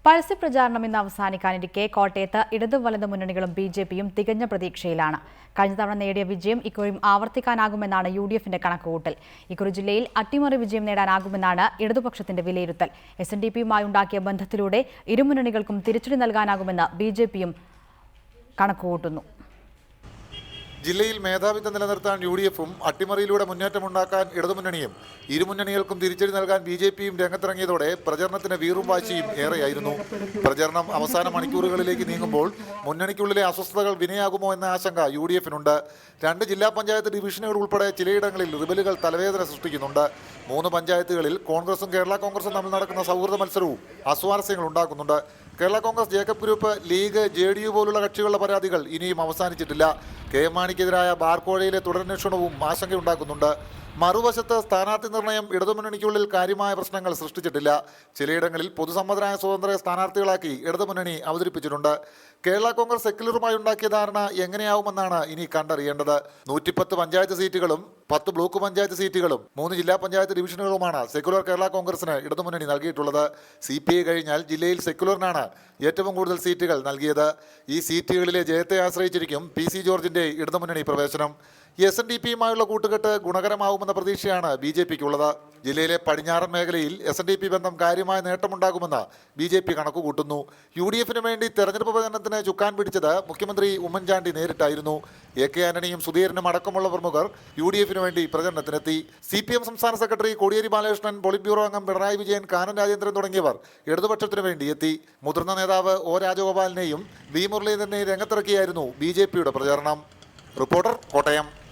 പരസ്യപ്രചാരണം ഇന്ന് അവസാനിക്കാനിരിക്കെ കോട്ടയത്ത് ഇടതു വലത് മുന്നണികളും ബി.ജെ.പിയും തികഞ്ഞ പ്രതീക്ഷയിലാണ്. കഴിഞ്ഞ തവണ നേടിയ വിജയം ഇക്കുറിയും ആവർത്തിക്കാനാകുമെന്നാണ് യു.ഡി.എഫിന്റെ കണക്കുകൂട്ടൽ. ഇക്കുറി ജില്ലയിൽ അട്ടിമറി വിജയം നേടാനാകുമെന്നാണ് ഇടതുപക്ഷത്തിന്റെ വിലയിരുത്തൽ. എസ്.എൻ.ഡി.പിയുമായി ഉണ്ടാക്കിയ ബന്ധത്തിലൂടെ ഇരുമുന്നണികൾക്കും തിരിച്ചടി നൽകാനാകുമെന്ന് ബി.ജെ.പിയും കണക്കുകൂട്ടുന്നു. ജില്ലയിൽ മേധാവിത്വം നിലനിർത്താൻ യു.ഡി.എഫും അട്ടിമറിയിലൂടെ മുന്നേറ്റമുണ്ടാക്കാൻ ഇടതുമുന്നണിയും ഇരുമുന്നണികൾക്കും തിരിച്ചടി നൽകാൻ ബി.ജെ.പിയും രംഗത്തിറങ്ങിയതോടെ പ്രചരണത്തിന് വീറും വാശിയും ഏറെയായിരുന്നു. പ്രചരണം അവസാന മണിക്കൂറുകളിലേക്ക് നീങ്ങുമ്പോൾ മുന്നണിക്കുള്ളിലെ അസ്വസ്ഥതകൾ വിനയാകുമോ എന്ന ആശങ്ക യു.ഡി.എഫിനുണ്ട്. 2 ജില്ലാ പഞ്ചായത്ത് ഡിവിഷനുകൾ ഉൾപ്പെടെ ചിലയിടങ്ങളിൽ റിബലുകൾ തലവേദന സൃഷ്ടിക്കുന്നുണ്ട്. 3 പഞ്ചായത്തുകളിൽ കോൺഗ്രസും കേരള കോൺഗ്രസും തമ്മിൽ നടക്കുന്ന സൗഹൃദ മത്സരവും അസ്വാരസ്യങ്ങൾ ഉണ്ടാക്കുന്നുണ്ട്. Kerala Congress, Jacob group, league, JDU പോലുള്ള കക്ഷികളുടെ പരാതികൾ ഇനിയും അവസാനിച്ചിട്ടില്ല. കെ.എം. മാണിക്കെതിരായ ബാർക്കോഴയിലെ തുടരന്വേഷണവും ആശങ്കയുണ്ടാക്കുന്നുണ്ട്. മറുവശത്ത് സ്ഥാനാർത്ഥി നിർണയം ഇടതുമുന്നണിക്കുള്ളിൽ കാര്യമായ പ്രശ്നങ്ങൾ സൃഷ്ടിച്ചിട്ടില്ല. ചിലയിടങ്ങളിൽ പൊതുസമ്മതരായ സ്വതന്ത്ര സ്ഥാനാർത്ഥികളാക്കി ഇടതുമുന്നണി അവതരിപ്പിച്ചിട്ടുണ്ട്. കേരള കോൺഗ്രസ് സെക്യുലറുമായി ഉണ്ടാക്കിയ ധാരണ എങ്ങനെയാവുമെന്നാണ് ഇനി കണ്ടറിയേണ്ടത്. 110 പഞ്ചായത്ത് സീറ്റുകളും 10 ബ്ലോക്ക് പഞ്ചായത്ത് സീറ്റുകളും 3 ജില്ലാ പഞ്ചായത്ത് ഡിവിഷനുകളുമാണ് സെക്യുലർ കേരള കോൺഗ്രസിന് ഇടതുമുന്നണി നൽകിയിട്ടുള്ളത്. CPI കഴിഞ്ഞാൽ ജില്ലയിൽ സെക്യുലറിനാണ് ഏറ്റവും കൂടുതൽ സീറ്റുകൾ നൽകിയത്. ഈ സീറ്റുകളിലെ ജയത്തെ ആശ്രയിച്ചിരിക്കും PC ജോർജിന്റെ ഇടതുമുന്നണി പ്രവേശനം. SNDPയുമായുള്ള കൂട്ടുകെട്ട് ഗുണകരമാവുമെന്ന പ്രതീക്ഷയാണ് BJPക്കുള്ളത്. ജില്ലയിലെ പടിഞ്ഞാറൻ മേഖലയിൽ SNDP ബന്ധം കാര്യമായ നേട്ടമുണ്ടാകുമെന്ന് BJP കണക്കുകൂട്ടുന്നു. UDFിന് വേണ്ടി തെരഞ്ഞെടുപ്പ് പ്രചരണത്തിന് ചുക്കാൻ പിടിച്ചത് മുഖ്യമന്ത്രി ഉമ്മൻചാണ്ടി നേരിട്ടായിരുന്നു. AK ആന്റണിയും സുധീരനും അടക്കമുള്ള പ്രമുഖർ UDFിന് വേണ്ടി പ്രചരണത്തിനെത്തി. CPM സംസ്ഥാന secretary Kodiyeri Balakrishnan, polit bureau അംഗം പിണറായി വിജയൻ, കാനം രാജേന്ദ്രൻ തുടങ്ങിയവർ ഇടതുപക്ഷത്തിനു വേണ്ടി എത്തി. മുതിർന്ന നേതാവ് O രാജഗോപാലിനെയും V മുരളീധരനെയും രംഗത്തിറക്കിയായിരുന്നു BJPയുടെ പ്രചരണം. റിപ്പോർട്ടർ, കോട്ടയം.